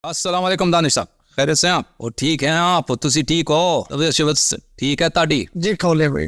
السلام علیکم دانش صاحب، خیریت سے ہیں آپ؟ اور ٹھیک ہیں آپ؟ تسی ٹھیک ہو؟ طبیعت شبت ٹھیک ہے تاڑی؟ جی کھولے بھائی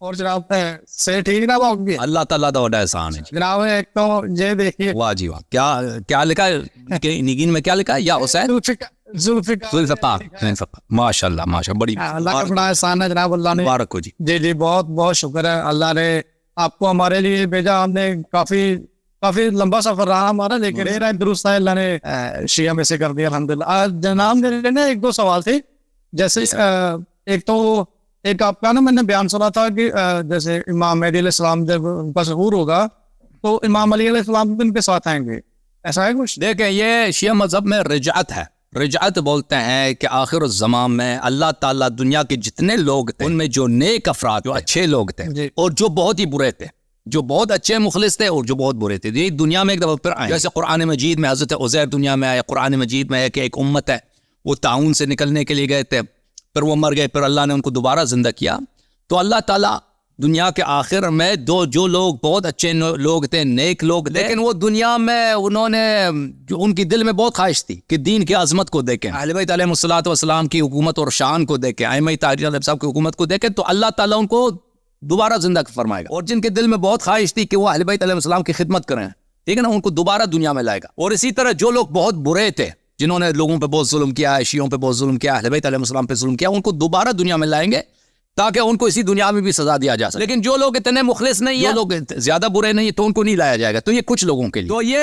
اور جناب سے ٹھیک جناب آپ کی؟ اللہ تعالیٰ دا بڑا احسان ہے جناب ایک تو یہ دیکھیے واہ جی واہ، کیا لکھا ہے نگین میں؟ کیا لکھا ہے؟ یا حسین ذوالفقار ماشاء اللہ ماشاء اللہ، بڑی اللہ کا بڑا احسان ہے جناب، اللہ نے مبارک ہو جی۔ جی جی بہت بہت شکر ہے، اللہ نے آپ کو ہمارے لیے بھیجا، ہم نے کافی لمبا سفر رہا ہمارا، لیکن یہ درست ہے اللہ نے شیعہ میں سے کر دیا الحمدللہ۔ جناب میرے نا ایک دو سوال تھے، جیسے ایک آپ کا نا میں نے بیان سنا تھا کہ جیسے امام مہدی علیہ السلام جب ان کا ظہور ہوگا تو امام علی علیہ السلام بھی ان کے ساتھ آئیں گے، ایسا ہے کچھ؟ دیکھیں یہ شیعہ مذہب میں رجعت ہے، رجعت بولتے ہیں کہ آخر الزمان میں اللہ تعالیٰ دنیا کے جتنے لوگ تھے ان میں جو نیک افراد، جو اچھے لوگ تھے اور جو بہت ہی برے تھے، جو بہت اچھے مخلص تھے اور جو بہت برے تھے، یہ دنیا میں ایک دفعہ پھر آئیں۔ جیسے قرآن مجید میں حضرت عزیر دنیا میں آئے، قرآن مجید میں ہے کہ ایک امت ہے وہ طاعون سے نکلنے کے لیے گئے تھے، پھر وہ مر گئے، پھر اللہ نے ان کو دوبارہ زندہ کیا۔ تو اللہ تعالیٰ دنیا کے آخر میں جو لوگ بہت اچھے لوگ تھے، نیک لوگ تھے، لیکن وہ دنیا میں انہوں نے جو ان کی دل میں بہت خواہش تھی کہ دین کی عظمت کو دیکھیں، اہل بیت علیہ الصلوۃ والسلام کی حکومت اور شان کو دیکھیں، ائمہ تاریخ علیہ صاحب کی حکومت کو دیکھیں، تو اللہ تعالیٰ ان کو دوبارہ زندہ فرمائے گا۔ اور جن کے دل میں بہت خواہش تھی کہ وہ اہل بیت علیہ السلام کی خدمت کریں، ٹھیک ہے نا، ان کو دوبارہ دنیا میں لائے گا۔ اور اسی طرح جو لوگ بہت برے تھے، جنہوں نے لوگوں پہ بہت ظلم کیا ہے، شیعوں پہ بہت ظلم کیا، اہل بیت علیہ السلام پہ ظلم کیا، ان کو دوبارہ دنیا میں لائیں گے تاکہ ان کو اسی دنیا میں بھی سزا دیا جا سکے۔ لیکن جو لوگ اتنے مخلص نہیں ہیں، جو لوگ زیادہ برے نہیں ہیں، تو ان کو نہیں لایا جائے گا۔ تو یہ کچھ لوگوں کے لیے، تو یہ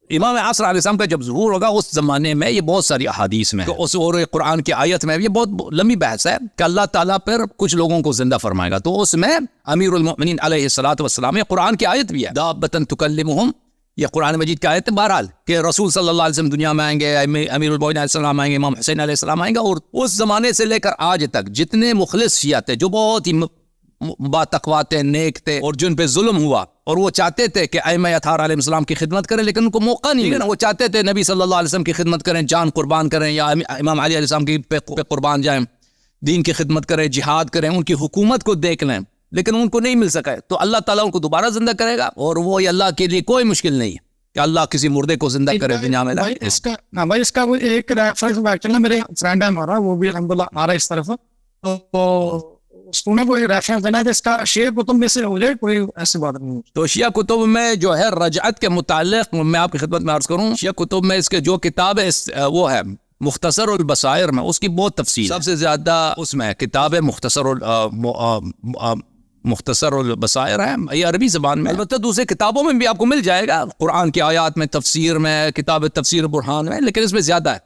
امام عصر علیہ السلام کا جب ظہور ہوگا اس زمانے میں، یہ بہت ساری احادیث میں ہے، تو اس اور قرآن کی آیت میں، یہ بہت لمبی بحث ہے کہ اللہ تعالیٰ پر کچھ لوگوں کو زندہ فرمائے گا، تو اس میں امیر المؤمنین علیہ الصلوۃ والسلام، یہ قرآن کی آیت بھی ہے، دابۃ تکلمہم، یہ قرآن مجید کی آیت ہے۔ بہرحال کہ رسول صلی اللہ علیہ وسلم دنیا میں آئیں گے، امیر المؤمنین علیہ السلام آئیں گے، امام حسین علیہ السلام آئیں گے، اور اس زمانے سے لے کر آج تک جتنے مخلص شیعہ تھے، جو بہت ہی باتقوا تھے، نیک تھے، اور جن پہ ظلم ہوا، اور وہ چاہتے تھے کہ ائمہ اطہار علیہ السلام کی خدمت کریں، لیکن ان کو موقع نہیں ملا۔ وہ چاہتے تھے نبی صلی اللہ علیہ وسلم کی خدمت کریں، جان قربان کریں، یا امام علی علیہ السلام کی پہ قربان جائیں، دین کی خدمت کریں، جہاد کریں، ان کی حکومت کو دیکھ لیں، لیکن ان کو نہیں مل سکا ہے۔ تو اللہ تعالیٰ ان کو دوبارہ زندہ کرے گا، اور وہ اللہ کے لیے کوئی مشکل نہیں ہے کہ اللہ کسی مردے کو زندہ کرے دنیا میں۔ اس کا ایک ریفرنس ایکچولی میرے فرینڈ ہے ہمارا، وہ بھی الحمدللہ آ رہا ہے اس طرف، تو اس کو کوئی ریفرنس دینا ہے، اس کا شیعہ کتب میں سے ہو جائے، کوئی ایسی بات نہیں۔ تو شیعہ کتب میں جو ہے رجعت کے متعلق میں آپ کی خدمت میں عرض کروں، شیعہ کتب میں اس کے جو کتاب ہے وہ ہے مختصر البصائر میں، اس کی بہت تفصیل، سب سے زیادہ اس میں کتاب مختصر البصائر ہے، یہ عربی زبان میں، البتہ دوسرے کتابوں میں بھی آپ کو مل جائے گا، قرآن کی آیات میں، تفسیر میں، کتاب تفسیر برہان میں، لیکن اس میں زیادہ ہے۔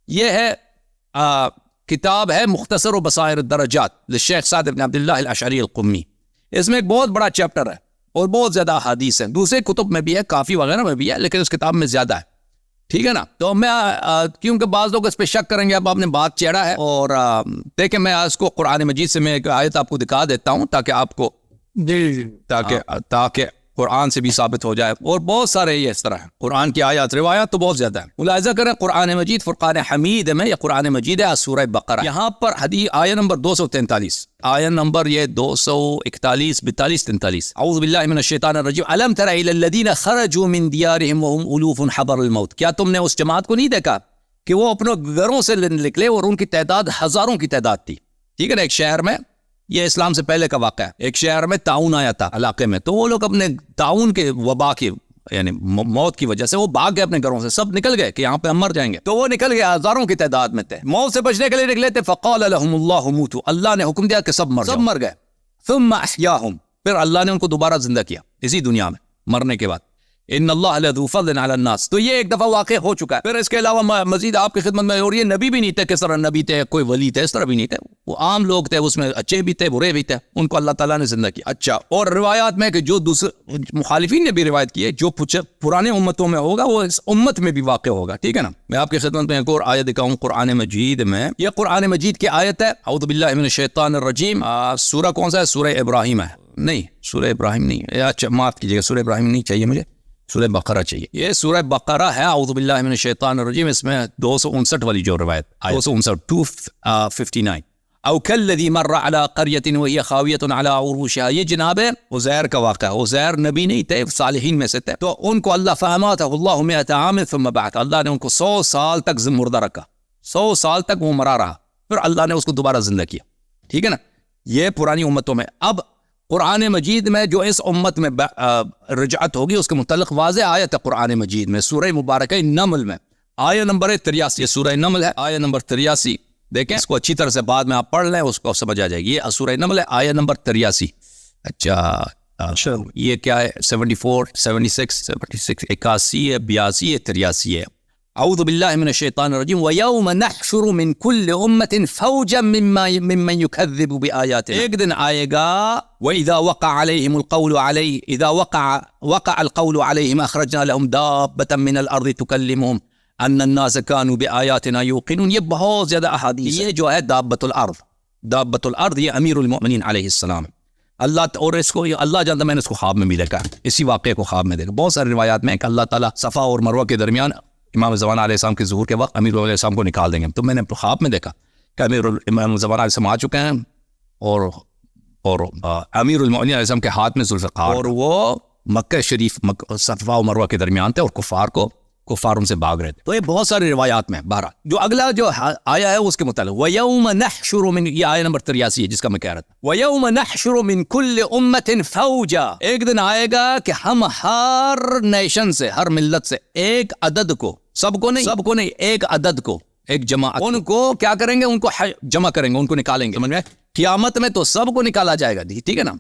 یہ ہے کتاب ہے مختصر البصائر الدرجات للشیخ سعد بن عبداللہ الاشعری القمی، اس میں ایک بہت بڑا چیپٹر ہے اور بہت زیادہ احادیث ہیں، دوسرے کتب میں بھی ہے، کافی وغیرہ میں بھی ہے، لیکن اس کتاب میں زیادہ ہے، ٹھیک ہے نا۔ تو میں کیونکہ بعض لوگ اس پہ شک کریں گے، اب آپ نے بات چھیڑا ہے، اور دیکھیں میں اس کو قرآن مجید سے میں ایک آیت آپ کو دکھا دیتا ہوں تاکہ آپ کو تاکہ قرآن سے بھی ثابت ہو جائے، اور بہت سارے یہ اس طرح ہیں، قرآن کی آیات روایات تو بہت زیادہ ہیں۔ ملاحظہ کریں قرآن مجید فرقان حمید میں، یہ قرآن مجید ہے، سورہ بقرہ، یہاں پر آیت نمبر 243، آیت نمبر یہ 241 42 43، اعوذ باللہ من الشیطان الرجیم، الم تر الی الذین خرجوا من دیارہم وهم الوف حضر الموت، کیا تم نے اس جماعت کو نہیں دیکھا کہ وہ اپنے گھروں سے نکلے اور ان کی تعداد ہزاروں کی تعداد تھی، ٹھیک ہے نا۔ ایک شہر میں، یہ اسلام سے پہلے کا واقعہ ہے، ایک شہر میں طاعون آیا تھا علاقے میں، تو وہ لوگ اپنے طاعون کے وبا کی یعنی موت کی وجہ سے وہ بھاگ گئے اپنے گھروں سے، سب نکل گئے کہ یہاں پہ ہم مر جائیں گے، تو وہ نکل گئے، ہزاروں کی تعداد میں تھے، موت سے بچنے کے لیے نکلے تھے، فقال لهم اللہ موتوا، اللہ نے حکم دیا کہ سب مر گئے، ثم احیاهم، پھر اللہ نے ان کو دوبارہ زندہ کیا اسی دنیا میں مرنے کے بعد، ان اللہ لذو فضل علی الناس، تو یہ ایک دفعہ واقع ہو چکا ہے۔ پھر اس کے علاوہ مزید آپ کی خدمت میں، اور یہ نبی بھی نہیں تھے، کس طرح نبی تھے، کوئی ولی تھے، اس طرح بھی نہیں تھے، وہ عام لوگ تھے، اس میں اچھے بھی تھے، برے بھی تھے، ان کو اللہ تعالیٰ نے زندہ کیا۔ اچھا، اور روایات میں کہ جو دوسرے مخالفین نے بھی روایت کی ہے، جو پرانے امتوں میں ہوگا وہ اس امت میں بھی واقع ہوگا، ٹھیک ہے نا۔ میں آپ کی خدمت میں ایک اور آیت دکھاؤں قرآن مجید میں، یہ قرآن مجید کی آیت ہے، اعوذ باللہ من الشیطان الرجیم، سورہ کون سا ہے؟ سورہ ابراہیم ہے، نہیں سورہ ابراہیم نہیں، اچھا معاف کیجیے گا، سورہ ابراہیم نہیں چاہیے مجھے، سورہ بقرہ چاہیے، یہ سورہ بقرہ ہے، اعوذ باللہ من الشیطان الرجیم، اس میں 259 والی جو روایت، 259 259، او کالذی مر علی قریۃ وہی خاویۃ علی عروشها. یہ جناب عزیر کا واقعہ. عزیر نبی نہیں تھے, صالحین میں سے تھے. تو ان کو اللہ فاماتہ اللہ 100 عام ثم بعث, اللہ نے ان کو 100 سال تک مردہ رکھا, 100 سال تک وہ مرا رہا, پھر اللہ نے اس کو دوبارہ زندہ کیا. ٹھیک ہے نا. یہ پرانی امتوں میں. اب قرآن مجید میں جو اس امت میں رجعت ہوگی اس کے متعلق واضح آیت ہے قرآن مجید میں, سورہ مبارکہ نمل میں آیت نمبر 83. سورہ نمل ہے, آیت نمبر 83. دیکھیں اس کو اچھی طرح سے بعد میں آپ پڑھ لیں, اس کو سمجھ آ جائے گی. یہ سورہ نمل ہے, آیت نمبر 83. اچھا یہ کیا ہے؟ 74 76 81 82 83 ہے. اعوذ باللہ من الشیطان الرجیم. وَيَوْمَ نَحْشُرُ مِنْ كُلِّ أُمَّةٍ فَوْجًا مِّمَّنْ يُكَذِّبُ بِآيَاتِنَا. ایک دن آئے گا وَإِذَا وَقَعَ عَلَيْهِمُ الْقَوْلُ عَلَيْهِ إِذَا وَقَعَ الْقَوْلُ عَلَيْهِمْ أَخْرَجْنَا لَهُمْ دَابَّةً مِّنَ الْأَرْضِ تُكَلِّمُهُمْ أَنَّ النَّاسَ كَانُوا بِآيَاتِنَا يُوقِنُونَ. یہ بہت زیادہ احادیث. یہ جو ہے دابۃ الارض, دابۃ الارض یہ امیر المؤمنین علیہ السلام. اللہ اور اس کو اللہ جانتا, میں نے اس کو خواب میں بھی دیکھا, اسی واقعے کو خواب میں دیکھا. بہت ساری روایات میں ہے کہ اللہ تعالیٰ صفا اور مروہ کے درمیان امام زمان علیہ السلام کے ظہور کے وقت امیر علیہ السلام کو نکال دیں گے. تو میں نے خواب میں دیکھا کہ امام زمان علیہ السلام آ چکے ہیں اور امیر المؤمنین علیہ السلام کے ہاتھ میں ذوالفقار, اور وہ مکہ شریف صفا و مروہ کے درمیان تھے, اور کفاروں سے بھاگ رہے تھے. تو یہ بہت ساری روایات میں. بہرحال جو اگلا جو آیا ہے اس کے متعلق وَيَوْمَ نَحْشُرُ مِنْ, یہ آیہ نمبر 83 ہے جس کا میں کہہ رہا تھا. وَيَوْمَ نَحْشُرُ مِنْ كُلِّ أُمَّةٍ فَوْجًا. ایک دن آئے گا کہ ہم ہر نیشن سے, ہر ملت سے ایک عدد کو, سب کو نہیں, ایک عدد کو, ایک جماعت, ان کو کیا کریں گے, ان کو جمع کریں گے, ان کو نکالیں گے. سمجھ میں؟ قیامت میں تو سب کو نکالا جائے گا. ٹھیک ہے نا.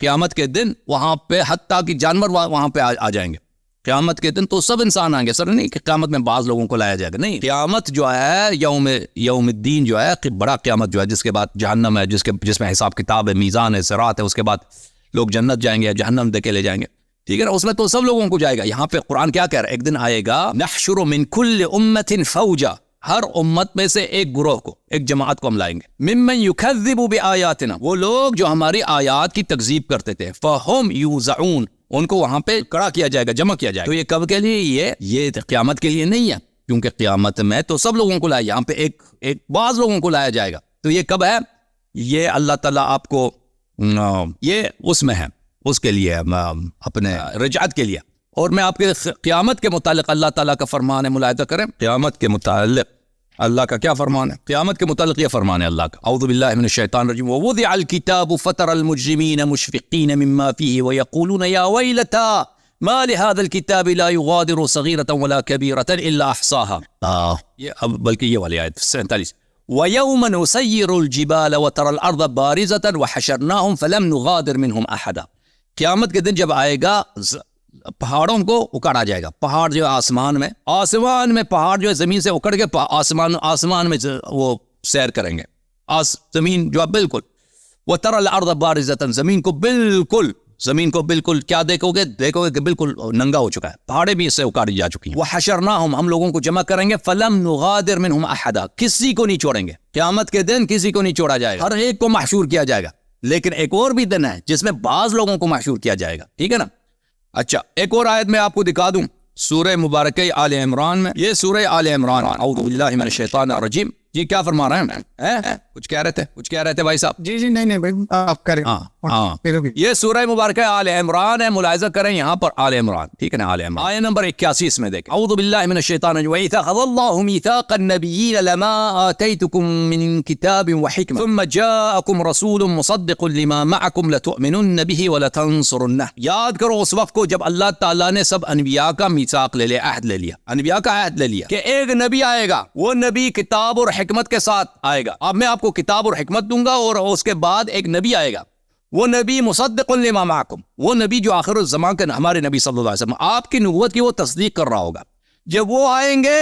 قیامت کے دن وہاں پہ حتیٰ کہ جانور وہاں پہ آ جائیں گے. قیامت کے دن تو سب انسان آئیں گے. سر نہیں کہ قیامت میں بعض لوگوں کو لایا جائے گا, نہیں. قیامت جو ہے یوم الدین جو ہے, بڑا قیامت جو ہے, جس کے بعد جہنم ہے, جس میں حساب کتاب ہے, میزان ہے, صراط ہے, اس کے بعد لوگ جنت جائیں گے یا جہنم دے کے لے جائیں گے. ٹھیک ہے نا. اس میں تو سب لوگوں کو جائے گا. یہاں پہ قرآن کیا کہہ رہا ہے, ایک دن آئے گا نحشر من کل امت فوجا, ہر امت میں سے ایک گروہ کو, ایک جماعت کو ہم لائیں گے. ممن یکذب بآیاتنا, وہ لوگ جو ہماری آیات کی تکذیب کرتے تھے. فہم یوزعون, ان کو وہاں پہ کڑا کیا جائے گا, جمع کیا جائے گا. تو یہ کب کے لیے؟ یہ قیامت کے لیے نہیں ہے, کیونکہ قیامت میں تو سب لوگوں کو لایا, یہاں پہ ایک بعض لوگوں کو لایا جائے گا. تو یہ کب ہے؟ یہ اللہ تعالیٰ آپ کو یہ اس میں ہے, اس کے لیے اپنے رجعت کے لیے. اور میں آپ کے قیامت کے متعلق اللہ تعالیٰ کا فرمان ہے, ملاحظہ کریں. قیامت کے متعلق اللہ کا کیا فرمان ہے؟ قیامت کے متعلق یہ فرمان ہے اللہ کا. اعوذ باللہ من الشیطان الرجیم. ووضع الكتاب فترى المجرمین مشفقین مما فیہ ویقولون یا ویلتا ما لهذا الكتاب لا يغادر صغیرة ولا کبیرة الا احصاها. بلکہ یہ والی آیت 47. وَيَوْمَ نُسَيِّرُ الْجِبَالَ وَتَرَى الْأَرْضَ بَارِزَةً وَحَشَرْنَاهُمْ فَلَمْ نُغَادِرْ مِنْهُمْ أَحَدًا. قیامت کے دن جب آئے گا پہاڑوں کو اکاڑا جائے گا. پہاڑ جو آسمان میں پہاڑ جو ہے زمین سے اکڑ کے آسمان میں وہ سیر کریں گے. زمین جو ہے بالکل وَتَرَى الْأَرْضَ بَارِزَةً, زمین کو بالکل کیا دیکھو گے کہ بالکل ننگا ہو چکا ہے, پہاڑیں بھی اس سے اکاڑی جا چکی ہیں. وَحَشَرْنَاهُمْ, ہم لوگوں کو جمع کریں گے. فَلَمْ نُغَادِرْ مِنْهُمْ أَحَدًا, کسی کو نہیں چھوڑیں گے. قیامت کے دن کسی کو نہیں چھوڑا جائے گا, ہر ایک کو محشور کیا جائے گا. لیکن ایک اور بھی دن ہے جس میں بعض لوگوں کو محشور کیا جائے گا. ٹھیک ہے نا. اچھا ایک اور آیت میں آپ کو دکھا دوں, سورہ مبارکہ آل عمران میں. یہ سورہ آل عمران, اعوذ باللہ من الشیطان الرجیم. جی کیا فرما رہے ہیں؟ کچھ کہہ رہے تھے بھائی صاحب. جی نہیں بھائی آپ کریں. ہاں یہ سورہ مبارکہ آل عمران ہے, ملاحظہ کریں یہاں پر آل عمران. ٹھیک ہے نا. آل عمران آیت نمبر 81 اس میں دیکھیں. اعوذ باللہ من الشیطان الرجیم. وَإِذَا أَخَذَ اللَّهُ مِيثَاقَ النَّبِيِّينَ لَمَا آتَيْتُكُم مِّن كِتَابٍ وَحِكْمَةٍ ثُمَّ جَاءَكُمْ رَسُولٌ مُصَدِّقٌ لِّمَا مَعَكُمْ لَتُؤْمِنُنَّ بِهِ وَلَتَنصُرُنَّهُ. یاد کرو اس وقت کو جب اللہ تعالیٰ نے سب انبیاء کا میثاق لے لیا, عہد لے لیا, انبیاء کا عہد لے لیا کہ ایک نبی آئے گا, وہ نبی کتاب اور حکمت کے ساتھ آئے گا. اب میں آپ کو کتاب اور حکمت دوں گا, اور اس کے بعد ایک نبی آئے گا, وہ نبی مصدق لما معکم, وہ نبی جو آخر الزمان کے ہمارے نبی صلی اللہ علیہ وسلم آپ کی نبوت کی وہ تصدیق کر رہا ہوگا. جب وہ آئیں گے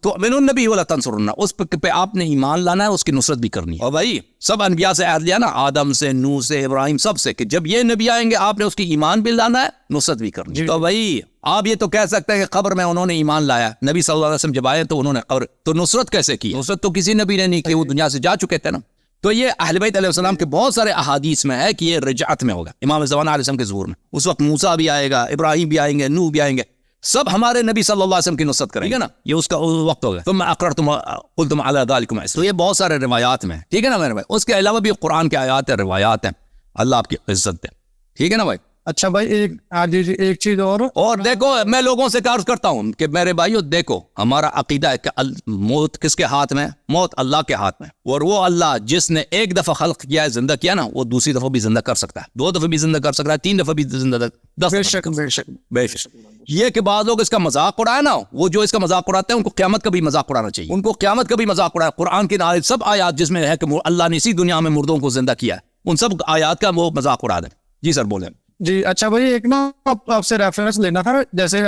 تؤمنون بہ ولتنصرنہ, اس پہ آپ نے ایمان لانا ہے, اس کی نصرت بھی کرنی ہے. اور بھائی سب انبیاء سے عہد لیا نا, آدم سے, نوح سے, ابراہیم, سب سے, کہ جب یہ نبی آئیں گے آپ نے اس کی ایمان بھی لانا ہے, نصرت بھی کرنی ہے. تو بھائی آپ یہ تو کہہ سکتے ہیں کہ قبر میں انہوں نے ایمان لایا, نبی صلی اللہ علیہ وسلم جب آئے تو انہوں نے قبر, تو نصرت کیسے کی؟ نصرت تو کسی نبی نے نہیں کی, وہ دنیا سے جا چکے تھے نا. تو یہ اہل بیت علیہ السلام کے بہت سارے احادیث میں ہے کہ یہ رجعت میں ہوگا, امام زمان علیہ السلام کے ظہور میں. اس وقت موسیٰ بھی آئے گا, ابراہیم بھی آئیں گے, نوح بھی آئیں گے. سب ہمارے نبی صلی اللہ علیہ وسلم کی نصرت کریں، ٹھیک ہے نا، یہ اس کا وقت ہوگا. ثم اقررتم قلتم علی ذلکم اسری، تو یہ بہت سارے روایات میں، ٹھیک ہے نا میرے بھائی. اس کے علاوہ بھی قرآن کے آیات ہیں، روایات ہیں. اللہ آپ کی عزت دے، ٹھیک ہے نا بھائی. اچھا بھائی ایک چیز اور دیکھو میں لوگوں سے عرض کرتا ہوں کہ میرے بھائیو دیکھو، ہمارا عقیدہ ہے کہ موت کس کے ہاتھ میں؟ موت اللہ کے ہاتھ میں. اور وہ اللہ جس نے ایک دفعہ خلق کیا ہے، زندہ کیا نا، وہ دوسری دفعہ بھی زندہ کر سکتا ہے، 2 دفعہ بھی زندہ کر سکتا ہے، 3 دفعہ بھی زندہ، 10 بے شک بے شک بے شک. یہ کہ بعض لوگ اس کا مذاق اڑائے نا، وہ جو اس کا مذاق اڑاتے ہیں ان کو قیامت کا بھی مذاق اڑانا چاہیے. ان کو قیامت کا بھی مذاق اڑائے. قرآن کی سب آیات جس میں ہے کہ اللہ نے اسی دنیا میں مردوں کو زندہ کیا ہے، ان سب آیات کا وہ مذاق اڑا دیں. جی سر بولیں. جی اچھا بھائی ایک نا آپ سے ریفرنس لینا تھا. جیسے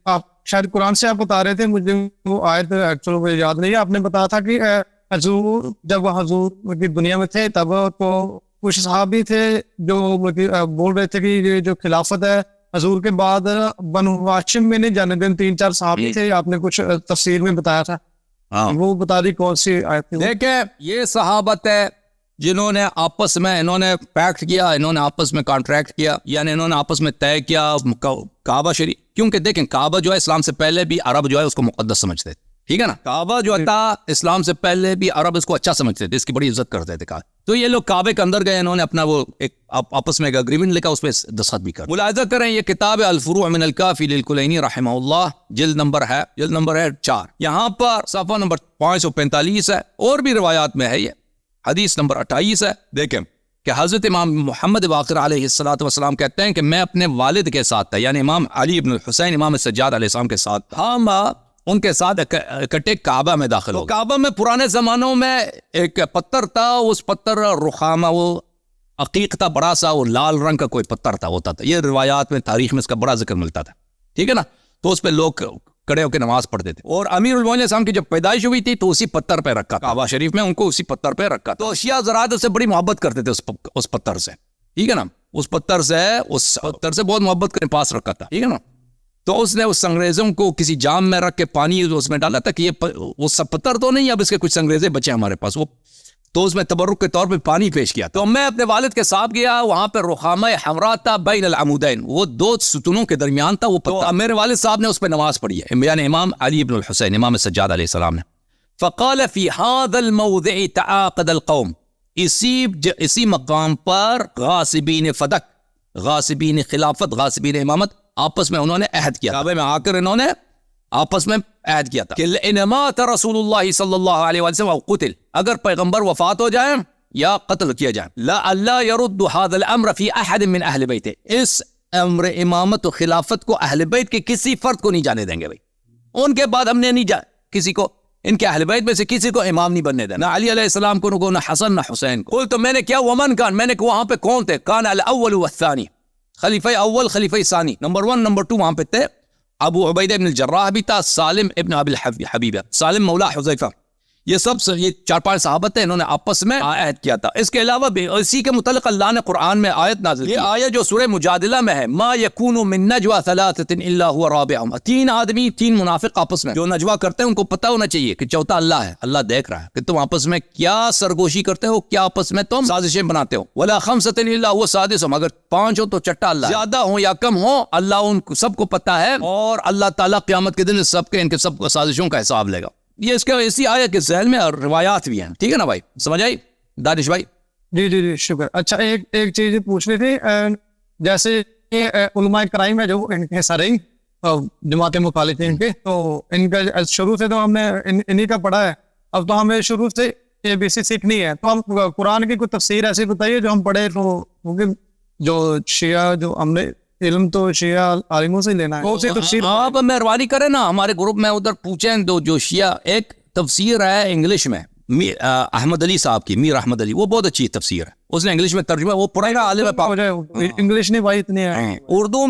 آپ شاید قرآن سے آپ بتا رہے تھے، مجھے وہ آیت ایکچولی مجھے یاد نہیں ہے. آپ نے بتایا تھا کہ حضور جب حضور کی دنیا میں تھے تب تو کچھ صحابی تھے جو بول رہے تھے کہ یہ جو خلافت ہے حضور کے بعد بنو ہاشم میں نہیں جانے دیں. 3-4 صحابی تھے، آپ نے کچھ تفسیر میں بتایا تھا. وہ بتا دی کون سی آیت تھی؟ دیکھیں یہ صحابت ہے جنہوں نے آپس میں انہوں نے پیکٹ کیا، انہوں نے آپس میں کانٹریکٹ کیا، یعنی انہوں نے آپس میں طے کیا کعبہ شریف. کیونکہ دیکھیں کعبہ جو ہے اسلام سے پہلے بھی عرب جو ہے اس کو مقدس سمجھتے تھے، ٹھیک ہے نا. کعبہ جو تھا اسلام سے پہلے بھی عرب اس کو اچھا سمجھتے تھے، اس کی بڑی عزت کرتے تھے. تو یہ لوگ کعبے کے اندر گئے، انہوں نے اپنا وہ ایک آپس میں ایک اگریمنٹ لکھا، اس پہ دستخط بھی کر. ملاحظہ کریں یہ کتاب الفروع من الکافی للکلینی رحمہ اللہ، جلد نمبر ہے 4. یہاں پر صفحہ نمبر 545 ہے، اور بھی روایات میں ہے. یہ حدیث نمبر 28 ہے. دیکھیں کہ حضرت امام محمد باقر علیہ السلام کہتے ہیں کہ میں اپنے والد کے ساتھ تھا، یعنی امام علی ابن الحسین امام سجاد علیہ السلام کے ساتھ، ہم ان کے ساتھ اکٹھے کعبہ میں داخل ہو. کعبہ میں پرانے زمانوں میں ایک پتھر تھا، اس پتھر رخامہ، وہ عقیق تھا بڑا سا، وہ لال رنگ کا کوئی پتھر تھا ہوتا تھا. یہ روایات میں تاریخ میں اس کا بڑا ذکر ملتا تھا، ٹھیک ہے نا. تو اس پہ لوگ کھڑے ہو کے نماز پڑھتے تھے. اور امیر المومنین السلام کی جب پیدائش ہوئی تھی تو اسی پتھر پہ رکھا، کعبہ شریف میں ان کو اسی پتھر پہ رکھا. تو شیعہ حضرات سے بڑی محبت کرتے تھے اس پتھر سے، ٹھیک ہے نا. اس پتھر سے بہت محبت کے پاس رکھا تھا، ٹھیک ہے نا. تو اس نے اس سنگریزوں کو کسی جام میں رکھ کے پانی اس میں ڈالا تھا کہ یہ وہ سب پتھر تو نہیں، اب اس کے کچھ سنگریزے بچے ہمارے پاس. وہ تو اس میں تبرک کے طور پہ پانی پیش کیا. تو میں اپنے والد کے ساتھ گیا، وہاں پہ رخامہ حمراء تھا بین العمودین، وہ 2 ستونوں کے درمیان تھا وہ پتھر. میرے والد صاحب نے اس پہ نماز پڑھی ہے، یعنی امام علی ابن الحسین امام سجاد علیہ السلام نے. فقال فی هذا الموضع تعاقد القوم، اسی مقام پر غاصبین فدق، غاصبین خلافت، غاصبین امامت آپس میں انہوں نے عہد کیا. کعبے میں آ کر انہوں نے آپس میں عہد کیا تھا کہ انمات رسول اللہ صلی اللہ علیہ وسلم او قتل، اگر پیغمبر وفات ہو جائیں یا قتل کیا جائیں، لا اللہ يرد هذا الامر فی احد من اہل بیت، اس امر امامت و خلافت کو اہل بیت کے کسی فرد کو نہیں جانے دیں گے. بھائی ان کے بعد ہم نے نہیں کسی کو، ان کے اہل بیت میں سے کسی کو امام نہیں بننے دینا، نہ علی علیہ السلام کو، نہ حسن، نہ حسین کو. قلت تو میں نے کیا ومن کان، میں نے وہاں پہ کون تھے؟ کان الاول والثانی، خلیفہ اول خلیفہ ثانی، نمبر 1 نمبر 2 وہاں پہ تھے. ابو عبیدہ ابن الجراح بھی تھا، سالم ابن ابی الحبیبہ، سالم مولا حذیفہ، یہ سب یہ 4-5 صحابت ہیں، انہوں نے آپس میں عہد کیا تھا. اس کے علاوہ بھی اسی کے متعلق اللہ نے قرآن میں آیت نازل کی. یہ آیت جو سورہ مجادلہ میں ہے، ما یکون من نجوى 3 الا هو رابعهم، 3 آدمی 3 منافق آپس میں جو نجوا کرتے ہیں ان کو پتہ ہونا چاہیے کہ چوتھا اللہ ہے، اللہ دیکھ رہا ہے کہ تم آپس میں کیا سرگوشی کرتے ہو، کیا آپس میں تم سازشیں بناتے ہو. ولا 5 الا هو سادسهم، اگر 5 ہو تو چھٹا اللہ، زیادہ ہو یا کم ہو اللہ ان سب کو پتہ ہے، اور اللہ تعالیٰ قیامت کے دن سب کے ان کے سب سازشوں کا حساب لے گا. یہ اس کے اسی آیت کے ذہن میں اور روایات بھی ہیں، ٹھیک ہے نا بھائی، سمجھ آئی دانش بھائی؟ جی شکر. اچھا ایک چیز پوچھنی تھی، جیسے علماء کرائم ہے جو ان کے سارے جماعت مخالف ہیں ان کے، تو ان کا شروع سے تو ہم نے انہی کا پڑھا ہے، اب تو ہمیں شروع سے ABC سیکھنی ہے. تو ہم قرآن کی کوئی تفسیر ایسی بتائیے جو ہم پڑھے، تو کیونکہ جو شیعہ جو ہم نے علم تو شیعہ عالموں سے لینا ہے. آپ مہربانی کریں نا ہمارے گروپ میں ادھر پوچھیں جو شیعہ، ایک تفسیر ہے انگلش میں احمد علی صاحب کی، میر احمد علی، وہ بہت اچھی تفسیر ہے، اس نے انگلش میں ترجمہ، وہ پڑھے گا عالم پاک. انگلش نہیں بھائی اتنی ہے، اردو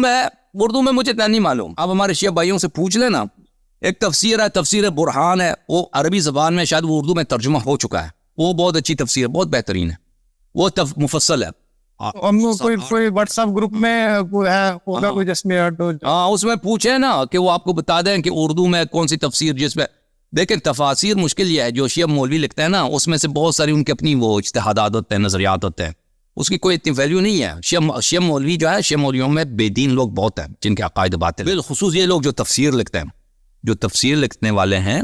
میں مجھے نہیں معلوم، آپ ہمارے شیعہ بھائیوں سے پوچھ لینا. ایک تفسیر ہے، تفسیر برہان ہے، وہ عربی زبان میں شاید وہ اردو میں ترجمہ ہو چکا ہے، وہ بہت اچھی تفسیر ہے، بہت بہترین ہے، وہ مفصل ہے. کوئی واٹس ایپ گروپ میں ہوگا کوئی جس میں اس میں پوچھے نا کہ وہ آپ کو بتا دیں کہ اردو میں کون سی تفسیر، جس میں دیکھیں تفاسیر مشکل یہ ہے، جو شیعہ مولوی لکھتے ہیں نا اس میں سے بہت ساری ان کے اپنی وہ اجتہادات ہوتے ہیں، نظریات ہوتے ہیں، اس کی کوئی اتنی ویلیو نہیں ہے. شیعہ مولوی جو ہے، شیعہ مولویوں میں بے دین لوگ بہت ہیں جن کے عقائد باطل، بالخصوص یہ لوگ جو تفسیر لکھتے ہیں، جو تفسیر لکھنے والے ہیں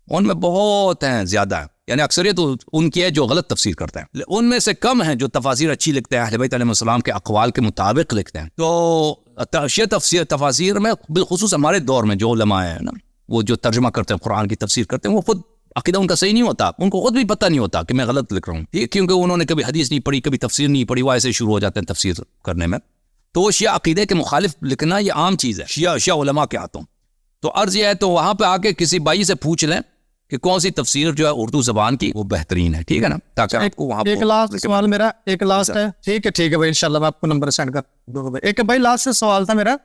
ان میں بہت ہیں، زیادہ ہیں. یعنی اکثریت ان کی ہے جو غلط تفسیر کرتے ہیں. ان میں سے کم ہیں جو تفاسیر اچھی لکھتے ہیں، اہل بیت علیہ السلام کے اقوال کے مطابق لکھتے ہیں. تو شیعہ تفاسیر میں بالخصوص ہمارے دور میں جو علماء ہیں نا، وہ جو ترجمہ کرتے ہیں، قرآن کی تفسیر کرتے ہیں، وہ خود عقیدہ ان کا صحیح نہیں ہوتا، ان کو خود بھی پتہ نہیں ہوتا کہ میں غلط لکھ رہا ہوں، کیونکہ انہوں نے کبھی حدیث نہیں پڑھی، کبھی تفسیر نہیں پڑھی، وہ ایسے شروع ہو جاتے ہیں تفسیر کرنے میں. تو وہ شیعہ عقیدے کے مخالف لکھنا یہ عام چیز ہے شیعہ علماء کے ہاتھوں. تو عرض یہ ہے، تو وہاں پہ آ کے کسی بھائی سے پوچھ لیں کہ کون سی تفسیر جو ہے اردو زبان کی وہ بہترین ہے، ٹھیک ہے نا، تاکہ آپ کو وہاں ایک لاسٹ سوال میرا، ایک لاسٹ ہے. ٹھیک ہے بھائی، انشاءاللہ میں آپ کو نمبر سینڈ کر دوں گا. ایک بھائی لاسٹ سوال تھا میرا،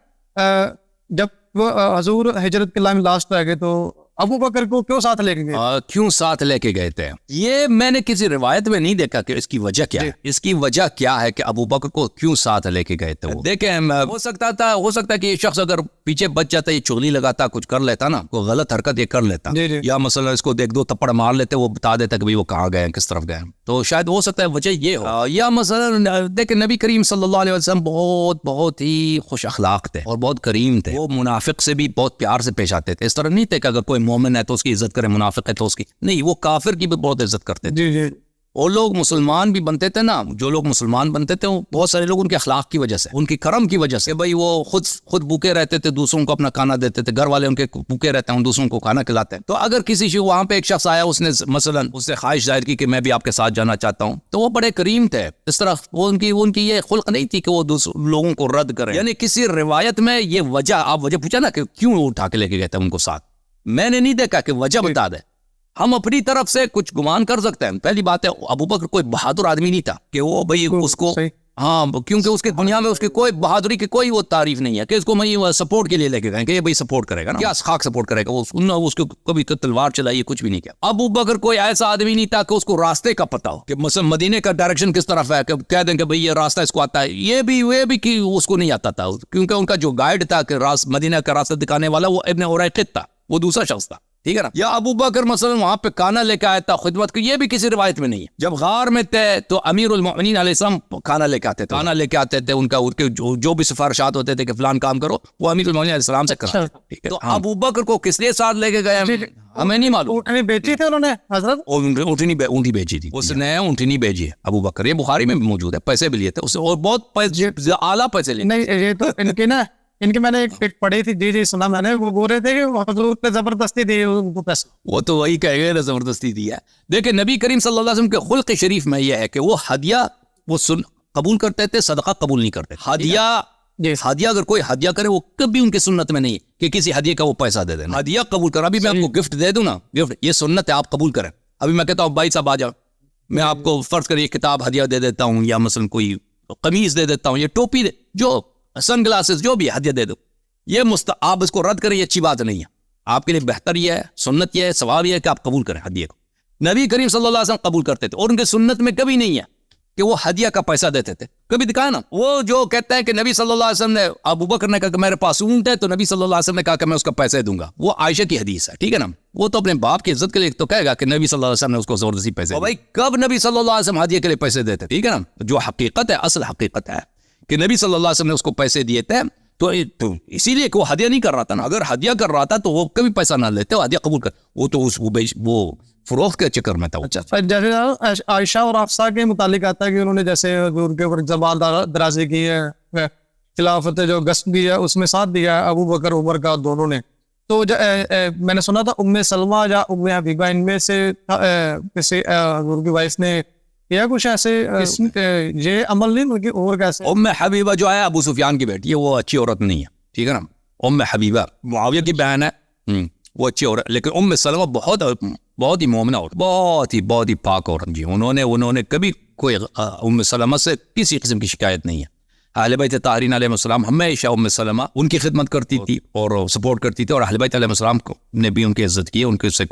جب وہ حضور ہجرت کے لائم لاسٹ رہ گئے تو ابو بکر کو کیوں ساتھ لے کے گئے؟ کیوں ساتھ لے کے گئے تھے، یہ میں نے کسی روایت میں نہیں دیکھا کہ اس کی وجہ کیا ہے. اس کی وجہ کیا ہے کہ ابو بکر کو کیوں ساتھ لے کے گئے تھے. وہ دیکھیں، ہو سکتا ہے کہ یہ شخص اگر پیچھے بچ جاتا، یہ چغلی لگاتا، کچھ کر لیتا نا، کوئی غلط حرکت یہ کر لیتا، یا مثلا اس کو دیکھ دو تپڑ مار لیتے، وہ بتا دیتا کہ بھئی وہ کہاں گئے، کس طرف گئے. تو شاید ہو سکتا ہے وجہ یہ ہو. یا مثلا دیکھیں نبی کریم صلی اللہ علیہ وسلم بہت ہی خوش اخلاق تھے اور بہت کریم تھے. وہ منافق سے بھی بہت پیار سے پیش آتے تھے. اس طرح نہیں تھے کہ اگر کوئی مومن ہے تو اس کی عزت کرے، منافق ہے تو اس کی نہیں. وہ کافر کی بھی بہت عزت کرتے تھے. اور لوگ مسلمان بھی بنتے تھے نا، جو لوگ مسلمان بنتے تھے وہ بہت سارے لوگ ان کے اخلاق کی وجہ سے، ان کی کرم کی وجہ سے، بھائی وہ خود بھوکے رہتے تھے، دوسروں کو اپنا کھانا دیتے تھے، گھر والے ان کے بھوکے رہتے ہیں، دوسروں کو کھانا کھلاتے ہیں. تو اگر کسی وہاں پہ ایک شخص آیا، اس نے مثلا اس سے خواہش ظاہر کی کہ میں بھی آپ کے ساتھ جانا چاہتا ہوں، تو وہ بڑے کریم تھے. اس طرح وہ ان کی یہ خلق نہیں تھی کہ وہ لوگوں کو رد کریں. یعنی کسی روایت میں یہ وجہ، آپ وجہ پوچھا نا کہ کیوں اٹھا کے لے کے گئے تھے ان کو ساتھ، میں نے نہیں دیکھا کہ وجہ بتا دے. ہم اپنی طرف سے کچھ گمان کر سکتے ہیں. پہلی بات ہے ابو بکر کوئی بہادر آدمی نہیں تھا کہ وہ بھئی اس کو، ہاں، کیونکہ اس کے دنیا میں اس کی کوئی بہادری کی کوئی وہ تعریف نہیں ہے کہ اس کو میں سپورٹ کے لیے لے کے گئے کہ یہ بھئی سپورٹ کرے گا نا، کیا خاک سپورٹ کرے گا. وہ اس کو کبھی تلوار چلائی، کچھ بھی نہیں کیا. ابو بکر کوئی ایسا آدمی نہیں تھا کہ اس کو راستے کا پتہ ہو، کہ مثلا مدینے کا ڈائریکشن کس طرف ہے، کہ کہہ دیں کہ بھئی یہ راستہ اس کو آتا ہے. یہ بھی کہ اس کو نہیں آتا تھا، کیونکہ ان کا جو گائیڈ تھا کہ مدینہ کا راستہ دکھانے والا وہ ابن اریقط تھا، وہ دوسرا شخص تھا، ٹھیک ہے نا. یا ابو بکر مثلا وہاں پہ کھانا لے کے آیا تھا خدمت کو، یہ بھی کسی روایت میں نہیں ہے. جب غار میں تھے تو امیر المؤمنین علیہ السلام کھانا لے کے آتے تھے، ان کے جو بھی سفارشات ہوتے تھے کہ فلان کام کرو، وہ امیر المؤمنین علیہ السلام سے کراتے. تو ابو بکر کو کس لیے ساتھ لے کے گئے ہمیں نہیں معلوم. اونٹنی بیچی تھی انہوں نے حضرت، اونٹنی بیچی تھی اس نے، اونٹنی بیچی ابو بکر. یہ بخاری میں بھی موجود ہے. پیسے بھی لیے تھے اس سے، اور بہت اعلیٰ پیسے لیے. نہیں یہ تو ان کے میں نے ایک پڑھی تھی، جی سنا میں نے، وہ بول رہے تھے کہ حضور نے زبردستی دی ان کو پیسے. وہ تو وہی کہہ گئے نا، زبردستی دی ہے. دیکھیں نبی کریم صلی اللہ علیہ وسلم کے خلق شریف میں یہ ہے کہ وہ ہدیہ وہ قبول کرتے تھے، صدقہ قبول نہیں کرتے. ہدیہ اگر کوئی ہدیہ کرے وہ کبھی ان کی سنت میں نہیں کہ کسی ہدیے کا وہ پیسہ دے دینا. ہدیہ قبول کر. ابھی میں آپ کو گفٹ دے دوں نا، گفٹ یہ سنت ہے، آپ قبول کریں. ابھی میں کہتا ہوں بھائی صاحب آ جاؤ، میں آپ کو فرض کریے کتاب ہدیہ دے دیتا ہوں، یا مثلا کوئی قمیض دے دیتا ہوں، یا ٹوپی جو سن گلاسز جو بھی ہدیہ دے دو، یہ آپ اس کو رد کریں، یہ اچھی بات نہیں ہے. آپ کے لیے بہتر یہ ہے، سنت یہ ہے، ثواب یہ ہے کہ آپ قبول کریں ہدیے کو. نبی کریم صلی اللہ علیہ وسلم قبول کرتے تھے، اور ان کے سنت میں کبھی نہیں ہے کہ وہ ہدیہ کا پیسہ دیتے تھے. کبھی دکھایا نا. وہ جو کہتے ہیں کہ نبی صلی اللہ علیہ وسلم نے، ابو بکر نے کہا کہ میرے پاس اونٹ ہے، تو نبی صلی اللہ علیہ وسلم نے کہا کہ میں اس کا پیسے دوں گا. وہ عائشہ کی حدیث ہے، ٹھیک ہے نا. وہ تو اپنے باپ کی عزت کے لیے تو کہے گا کہ نبی صلی اللہ علیہ وسلم نے اس کو زبردستی پیسے. بھائی کب نبی صلی اللہ علیہ وسلم ہدیے کے لیے پیسے دیتے، ٹھیک ہے نا. جو حقیقت ہے، اصل حقیقت ہے کہ نبی صلی اللہ علیہ وسلم نے اس کو پیسے دیے تھے، تو اسی لیے کہ وہ ہدیہ نہیں کر رہا تھا نا. اگر ہدیہ کر رہا تھا تو وہ کبھی پیسہ نہ لیتے، وہ ہدیہ قبول کر. وہ تو وہ فروخت کے چکر میں تھا. اچھا، جیسے عائشہ اور حفصہ کے متعلق آتا ہے کہ انہوں نے جیسے ان کے اوپر زبان درازی کی ہے، خلافت جو غصب بھی ہے اس میں ساتھ دیا ہے ابو بکر عمر کا دونوں نے. تو میں نے سنا تھا ام سلمہ یا ام حبیبہ ان میں سے کسی حضور کی وائف نے یا کچھ ایسے یہ عمل نہیں ان کی عمر کیسے. ام حبیبہ جو ہے ابو سفیان کی بیٹی ہے، وہ اچھی عورت نہیں ہے، ٹھیک ہے نا. ام حبیبہ معاویہ کی بہن ہے، وہ اچھی عورت. لیکن ام سلمہ بہت ہی مومنہ عورت، بہت ہی پاک عورت. جی انہوں نے کبھی کوئی ام سلمہ سے کسی قسم کی شکایت نہیں ہے. اہل بیت طاہرین علیہ السلام ہمیشہ ام سلمہ ان کی خدمت کرتی تھی اور سپورٹ کرتی تھی، اور اہل بیت علیہ السلام نے بھی ان کی عزت کی. ان کے سے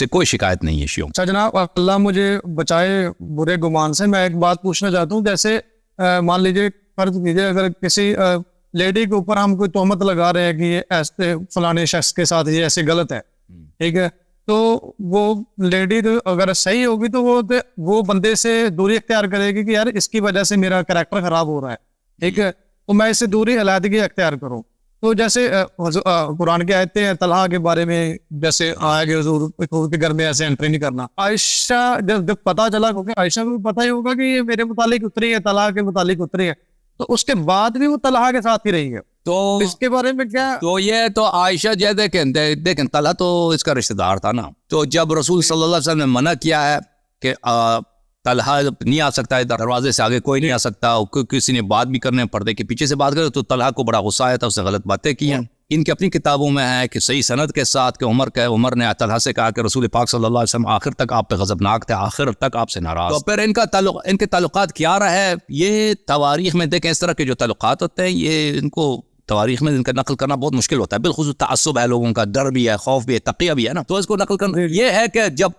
کوئی شکایت نہیں ہے شیعوں. اچھا جناب، اللہ مجھے بچائے برے گمان سے. میں ایک بات پوچھنا چاہتا ہوں، جیسے مان لیجیے فرض کیجیے اگر کسی لیڈی کے اوپر ہم کوئی تہمت لگا رہے ہیں کہ یہ ایسے فلانے شخص کے ساتھ یہ ایسے غلط ہے، ٹھیک ہے، تو وہ لیڈی اگر صحیح ہوگی تو وہ بندے سے دوری اختیار کرے گی کہ یار اس کی وجہ سے میرا کریکٹر خراب ہو رہا ہے, ٹھیک ہے, تو میں اس سے دوری علیحدگی اختیار کروں. تو جیسے قرآن کی آیتیں ہیں طلحہ کے بارے میں, جیسے آیا کہ حضور کے گھر میں ایسے انٹری نہیں کرنا. عائشہ جب پتا چلا, کیونکہ عائشہ کو پتا ہی ہوگا کہ یہ میرے متعلق اتری ہے, طلحہ کے متعلق اتری ہے, تو اس کے بعد بھی وہ طلحہ کے ساتھ ہی رہی ہے. تو اس کے بارے میں کیا, تو یہ تو عائشہ جو دیکھیں طلحہ تو اس کا رشتہ دار تھا نا. تو جب رسول صلی اللہ علیہ وسلم نے منع کیا ہے کہ طلحہ نہیں آ سکتا ہے, دروازے سے آگے کوئی نہیں آ سکتا, کسی نے بات بھی کرنے پردے کے پیچھے سے بات کرے, تو طلحہ کو بڑا غصہ آیا تھا, اس نے غلط باتیں کی ہیں. ان کی اپنی کتابوں میں ہے کہ صحیح سند کے ساتھ کہ عمر نے طلحہ سے کہا کہ رسول پاک صلی اللہ علیہ وسلم آخر تک آپ پہ غضبناک تھے, آخر تک آپ سے ناراض. تو پھر ان کے تعلقات کیا رہا ہے, یہ تواریخ میں دیکھیں اس طرح کے جو تعلقات ہوتے ہیں یہ ان کو تواریخ میں ان کا نقل کرنا بہت مشکل ہوتا ہے. بالخصوص تعصب ہے لوگوں کا, ڈر بھی ہے, خوف بھی ہے, تقیہ بھی ہے نا, تو اس کو نقل کرنا یہ ہے کہ جب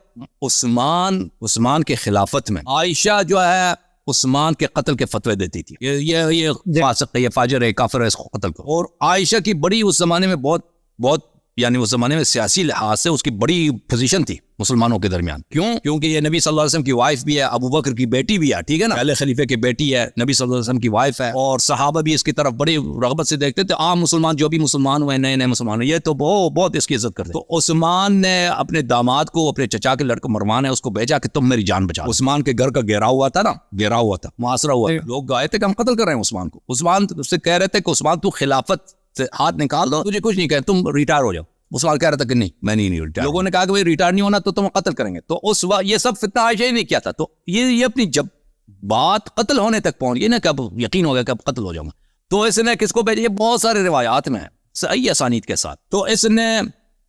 عثمان کے خلافت میں عائشہ جو ہے عثمان کے قتل کے فتوے دیتی تھی, یہ فاسق ہے, یہ فاجر ہے, کافر ہے, اس کو قتل کرو. اور عائشہ کی بڑی اس زمانے میں بہت یعنی اس زمانے میں سیاسی لحاظ سے اس کی بڑی پوزیشن تھی مسلمانوں کے درمیان. کیوں؟ کیونکہ یہ نبی صلی اللہ علیہ وسلم کی وائف بھی ہے, ابو بکر کی بیٹی بھی ہے, ٹھیک ہے نا, پہلے خلیفے کی بیٹی ہے, نبی صلی اللہ علیہ وسلم کی وائف ہے, اور صحابہ بھی اس کی طرف بڑی رغبت سے دیکھتے تھے. عام مسلمان جو بھی مسلمان ہوئے, نئے مسلمان ہوئے, یہ تو بہت اس کی عزت کرتے. تو عثمان نے اپنے داماد کو, اپنے چچا کے لڑکے مروان ہے, اس کو بھیجا کہ تم میری جان بچاؤ. عثمان کے گھر کا گھیرا ہوا تھا, محاصرہ ہوا تھا, لوگ گئے تھے کہ ہم قتل کر رہے ہیں عثمان کو. عثمان سے کہہ رہے تھے کہ عثمان تو خلافت سے ہاتھ نکال دو, تجھے کچھ نہیں کہے, تم ریٹائر ہو جاؤ. عثمان کہہ رہا تھا کہ نہیں, میں نہیں ریٹائر. لوگوں نے کہا کہ بھائی ریٹائر نہیں ہونا تو تم قتل کریں گے. تو اس وقت یہ سب فتنہ عائشہ ہی نہیں کیا تھا. تو یہ اپنی جب بات قتل ہونے تک پہنچ گئی نا, کب یقین ہو گیا کہ اب قتل ہو جاؤں گا, تو اس نے کس کو بھیجا, یہ بہت سارے روایات میں ہے صحیح اسانید کے ساتھ, تو اس نے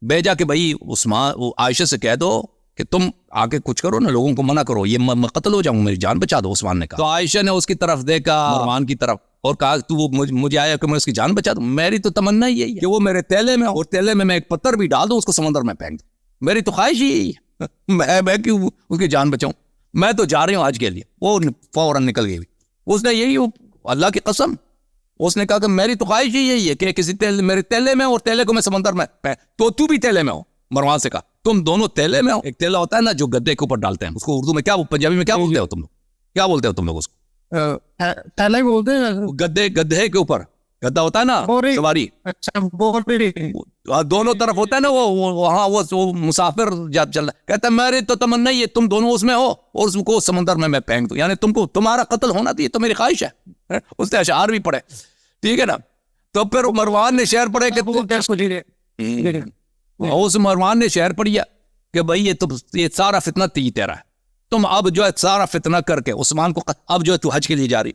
بھیجا کہ بھائی عثمان عائشہ سے کہہ دو کہ تم آگے کچھ کرو نا, لوگوں کو منع کرو, یہ میں قتل ہو جاؤں, میری جان بچا دو. عثمان نے کہا. تو عائشہ نے اس کی طرف دیکھا, مروان کی طرف, اور کہا تو وہ مجھے آیا کہ میں اس کی جان بچا دوں. میری تو تمنا یہی ہے کہ وہ میرے تیلے میں, اور تیلے میں ایک پتھر بھی ڈال دوں, اس کو سمندر میں پھینک دوں. میری تو خواہش یہی ہے, میں کیوں اس کی جان بچاؤں, میں تو جا رہی ہوں آج کے لیے. وہ فوراً نکل گئی. اس نے یہی, اللہ کی قسم, اس نے کہا کہ میری تو خواہش یہی ہے کہ کسی میرے تیلے میں, اور تیلے کو میں سمندر میں, تو بھی تیلے میں ہو. مروان سے کہا تم دونوں تیلے میں ہو. ایک تیلا ہوتا ہے نا جو گدے کے اوپر ڈالتے ہیں, اس کو اردو میں کیا, پنجابی میں کیا بولتے ہو تم لوگ, کیا بولتے ہو تم لوگ اس کو, تھیلے بولتے ہیں. گدھے کے اوپر گدھا ہوتا ہے نا سواری, دونوں طرف ہوتا ہے نا, وہاں وہ مسافر جب چل رہا, کہتا ہے میری تو تمنا یہ تم دونوں اس میں ہو, اور اس کو سمندر میں پھینک دوں, یعنی تم کو تمہارا قتل ہونا تھی, تو میری خواہش ہے. اس نے اشعار بھی پڑھے, ٹھیک ہے نا. تو پھر مروان نے شعر پڑھے کہ اس مروان نے شعر پڑھیا کہ بھائی یہ سارا فتنہ تیرا ہے, تم اب جو ہے سارا فتنہ کر کے عثمان کو, اب جو ہے تو حج کے لیے جا رہی.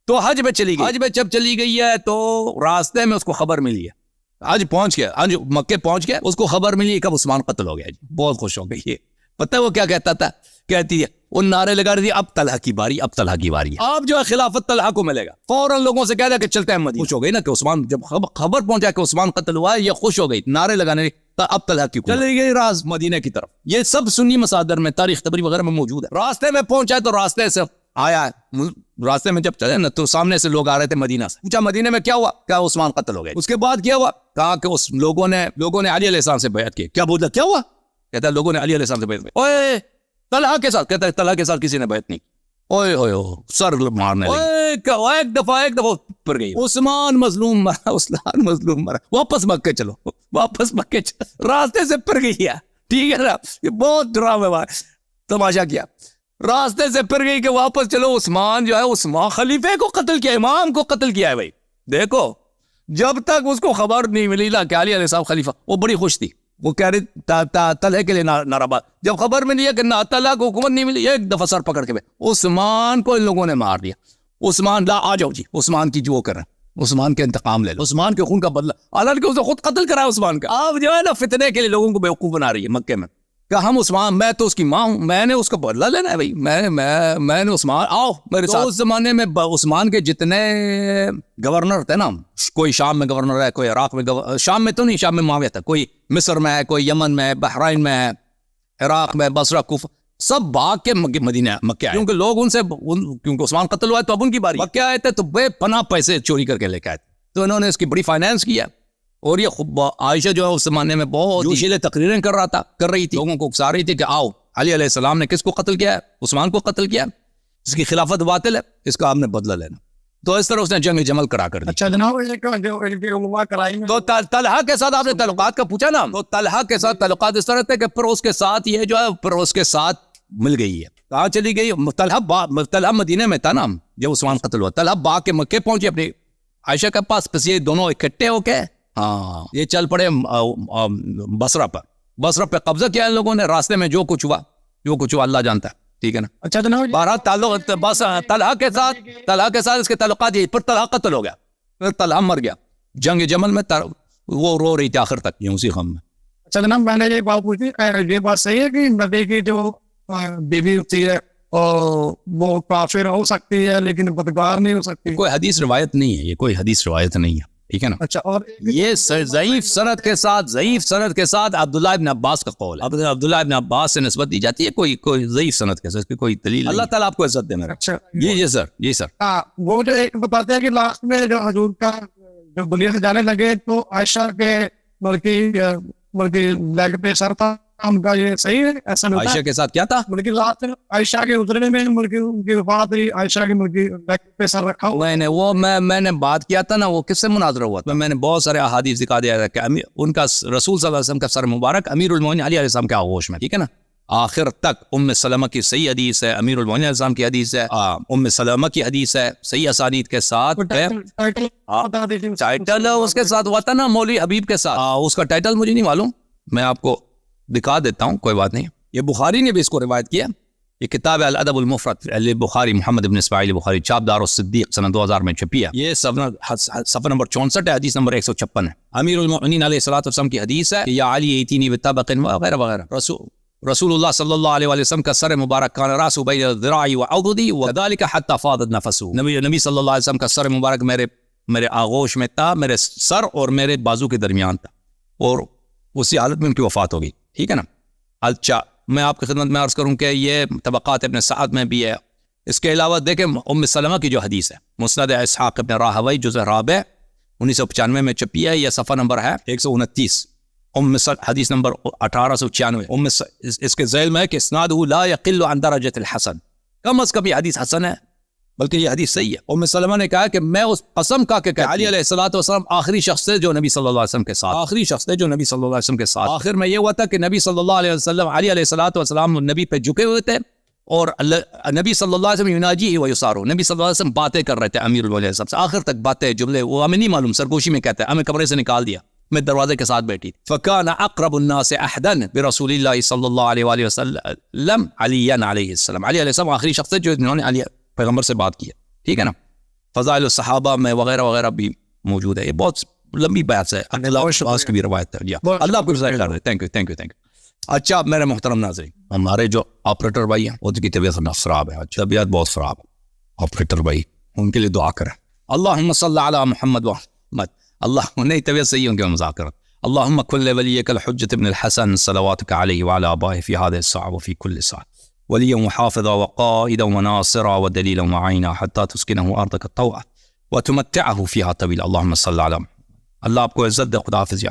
تو حج میں چلی گئی. حج میں جب چلی گئی ہے تو راستے میں اس کو خبر ملی ہے, حج پہنچ گیا, حج مکے پہنچ گیا, اس کو خبر ملی ہے کب عثمان قتل ہو گیا. جی بہت خوش ہو گئی. یہ پتہ ہے وہ کیا کہتا تھا, کہتی ہے وہ نعرے لگا رہی تھی, اب طلحہ کی باری, اب طلحہ کی باری ہے, اب جو ہے خلافت طلحہ کو ملے گا. فوراً لوگوں سے کہہ دیا کہ چلتے ہیں مدینہ. خوش ہو گئی نا کہ عثمان, جب خبر پہنچا کہ عثمان قتل ہوا ہے, یہ خوش ہو گئی, نعرے لگانے, اب طلحہ کی چلی گئی راز مدینہ کی طرف. یہ سب سنی مصادر میں, تاریخ تبری وغیرہ میں موجود ہے. راستے میں پہنچا تو راستے سے آیا ہے, راستے میں جب چلے نا تو سامنے سے لوگ آ رہے تھے مدینہ سے. پوچھا مدینہ میں کیا ہوا, کیا عثمان قتل ہو گئے. اس کے بعد کیا ہوا, کہا کہ اس لوگوں نے علی علیہ السلام سے بیعت کی. کیا بولا, کیا ہوا, کہتا ہے لوگوں نے علی علیہ السلام سے بیعت کی. اوئے طلحہ کے ساتھ, کہتا ہے طلحہ کے ساتھ کسی نے بیعت نہیں کی. اوئے ہوئے سر مارنے لگے, ایک دفعہ پر گئی. عثمان مظلوم مرا, واپس مکے چلو, راستے سے پر گئی ہے, ٹھیک ہے نا. یہ بہت ڈرامے تماشا کیا, راستے سے پھر گئی کہ واپس چلو. عثمان جو ہے, عثمان خلیفے کو قتل کیا, امام کو قتل کیا ہے. بھائی دیکھو, جب تک اس کو خبر نہیں ملی نا کہ علی علیہ السلام خلیفہ, وہ بڑی خوش تھی, وہ کہہ رہی طلحہ کے لیے نعرہ بات. جب خبر ملی ہے کہ طلحہ کو حکومت نہیں ملی, ایک دفعہ سر پکڑ کے عثمان کو ان لوگوں نے مار دیا. عثمان لا آ جاؤ جی, عثمان کی جو کر رہے ہیں, عثمان کے انتقام لے لو, عثمان کے خون کا بدلہ, حالانکہ اس نے خود قتل کرا عثمان کا. اب جو ہے نا فتنے کے لیے لوگوں کو بیوقوف بنا رہی ہے مکے میں, کہ ہم عثمان, میں تو اس کی ماں ہوں, میں نے اس کا بدلہ لینا ہے. بھائی میں نے عثمان, آؤ میرے ساتھ. اس زمانے میں عثمان کے جتنے گورنر تھے نا, کوئی شام میں گورنر ہے, کوئی عراق میں, شام میں تو نہیں, شام میں معاویہ تھا, کوئی مصر میں ہے, کوئی یمن میں, بحرائن میں ہے, عراق میں, بصرہ, کوفہ, سب بھاگ کے مدینہ مکہ آئے, کیونکہ لوگ ان سے, کیونکہ عثمان قتل ہوا ہے تو اب ان کی باری. مکہ آئے تھے تو بے پناہ پیسے چوری کر کے لے کے آئے تھے, تو انہوں نے اس کی بڑی فائنانس کیا. اور یہ عائشہ جو ہے اس زمانے میں بہت جوشیلے تقریریں کر رہی تھی، لوگوں کو اکسا رہی تھی کہ آؤ علی علیہ السلام نے کس کو قتل کیا ہے؟ عثمان کو قتل کیا، اس کی خلافت باطل ہے، اس کا آپ نے بدلہ لینا. تو اس طرح اس نے جنگ جمل کرا کر دی. اچھا جناب، تو طلحہ کے ساتھ آپ نے تعلقات کا پوچھا نا، تو طلحہ کے ساتھ تعلقات اس طرح تھے کہ پھر اس کے ساتھ یہ جو ہے پھر اس کے ساتھ مل گئی ہے. کہاں چلی گئی؟ طلحہ مدینے میں تھا نا جب عثمان قتل ہوا. طلحہ باغ کے مکے پہنچے اپنی عائشہ کے پاس، پس یہ دونوں اکٹھے ہو کے یہ چل پڑے بصرہ پہ قبضہ کیا ان لوگوں نے. راستے میں جو کچھ ہوا اللہ جانتا ہے، ٹھیک ہے نا. اچھا جناب، بہرحال تعلق بس طلحہ کے ساتھ اس کے تعلقات یہ. پھر طلحہ قتل ہو گیا، پھر طلحہ مر گیا جنگ جمل میں. وہ رو رہی تھی آخر تک یہ اسی غم میں. اچھا جناب، میں نے یہ بات پوچھی، یہ بات صحیح ہے کہ نبی کی جو بیوی ہوتی ہے اور وہ کافر ہو سکتی ہے لیکن بدکار نہیں ہو سکتی؟ کوئی حدیث روایت نہیں ہے، یہ کوئی حدیث روایت نہیں ہے، ٹھیک ہے نا. اچھا، اور یہ ضعیف سند کے ساتھ عبداللہ ابن عباس کا قول ہے. عبداللہ ابن عباس سے نسبت دی جاتی ہے. کوئی ضعیف سند کے ساتھ کوئی دلیل. اللہ تعالیٰ آپ کو عزت دے میرا. اچھا جی سر. وہ جو ایک بتاتے ہیں کہ لاسٹ میں جو حضور کا جو دنیا سے جانے لگے تو عائشہ کے بلکہ لیگ پہ سر تھا ان کا، یہ صحیح ہے؟ ایسا نہیں عائشہ کے ساتھ کیا تھا؟ بلکہ لاسٹ عائشہ کے اترنے میں ان کی وفات ہوئی، عائشہ کی لیگ پہ سر رکھا ہوا. میں نے بات کیا تھا نا، وہ کس سے مناظرہ ہوا تھا؟ میں نے بہت سارے احادیث دکھا دیا تھا کہ ان کا رسول صلی اللہ علیہ وسلم کا سر مبارک امیر المومنین علی علیہ السلام کے آغوش میں، ٹھیک ہے نا. آخر تک ام سلمہ کی صحیح حدیث ہے، امیر المومنین علیہ السلام کی حدیث ہے، ام سلمہ کی حدیث ہے صحیح اسانید کے ساتھ. ٹائٹل اس کے ساتھ ہوا تھا نا مولوی حبیب کے ساتھ. اس کا ٹائٹل مجھے نہیں معلوم، میں آپ کو دکھا دیتا ہوں، کوئی بات نہیں. یہ بخاری نے بھی اس کو روایت کیا. یہ کتاب الادب المفرد بخاری محمد بن اسماعیل بخاری، چاپ دار الصدیق سنہ 2000 میں چھپی ہے. یہ صفحہ نمبر 64 ہے، حدیث نمبر 156 ہے. امیر المؤمنین علیہ الصلوۃ والسلام کی حدیث ہے، یا علی ایتینی بطبق وغیرہ وغیرہ. رسول اللہ صلی اللہ علیہ وسلم کا سر مبارک کان راسو بین الذراع وعضدی وذلك حتى فاضت نفسه. نبی صلی اللہ علیہ وسلم کا سر مبارک میرے آغوش میں تھا، میرے سر اور میرے بازو کے درمیان تھا، اور اسی حالت میں ان کی وفات ہو گئی، ٹھیک ہے نا. اچھا، میں آپ کی خدمت میں عرض کروں کہ یہ طبقات ابن سعد میں بھی ہے. اس کے علاوہ دیکھیں ام سلمہ کی جو حدیث ہے، مسند اسحاق ابن راہوی جزء رابع 1995 میں چھپی ہے. یہ صفحہ نمبر ہے 129، حدیث نمبر 1896. اس کے ذیل میں ہے کہ اسنادہ لا یقل عن درجۃ الحسن، کم از کم یہ حدیث حسن ہے، بلکہ یہ حدیث صحیح ہے. ام سلمہ نے کہا کہ میں اس قسم کا کہ علی علیہ الصلوۃ والسلام آخری شخص تھے جو نبی صلی اللہ علیہ وسلم کے ساتھ، آخر میں یہ ہوا تھا کہ نبی صلی اللہ علیہ وسلم علی علیہ الصلوۃ والسلام نبی پہ جھکے ہوئے تھے، اور نبی صلی اللہ علیہ وسلم یناجی و یسارو، نبی صلی اللہ علیہ وسلم باتیں کر رہے تھے امیر المومنین سے. آخر تک باتیں جملے وہ ہمیں نہیں معلوم، سرگوشی میں کہتے ہیں، ہمیں کمرے سے نکال دیا، میں دروازے کے ساتھ بیٹھی تھی. فکان اقرب الناس عہدا برسول اللہ صلی اللہ علیہ وسلم علی علیہ السلام. علی علیہ السلام آخری شخص ہے جو انہوں نے علی پیغمبر سے بات کی ہے، ٹھیک ہے نا. فضائل الصحابہ میں وغیرہ وغیرہ بھی موجود ہے. یہ بہت لمبی بحث ہے، اللہ کی بھی روایت ہے. اللہ آپ کو رضا کر دے. Thank you. اچھا میرے محترم ناظرین، ہمارے جو آپریٹر بھائی ہیں ان کی طبیعت خراب ہے، طبیعت بہت خراب ہے. آپریٹر بھائی، ان کے لیے دعا کریں. اللہم صلی علی محمد و محمد. اللہ نہیں طبیعت صحیح ان کے مذاکرت. اللہم کن لولیک الحجۃ ابن الحسن صلواتک علیہ وعلی آبائہ فی هذه الساعة وفی كل ساعة ولیا وحافظا وقائدا وناصرا ودلیلا وعینا حتی تسکنه ارضک طوعا وتمتعه فیها طویلا. اللہم صلی علی محمد. اللہ آپ کو عزت دے. خدا حافظ.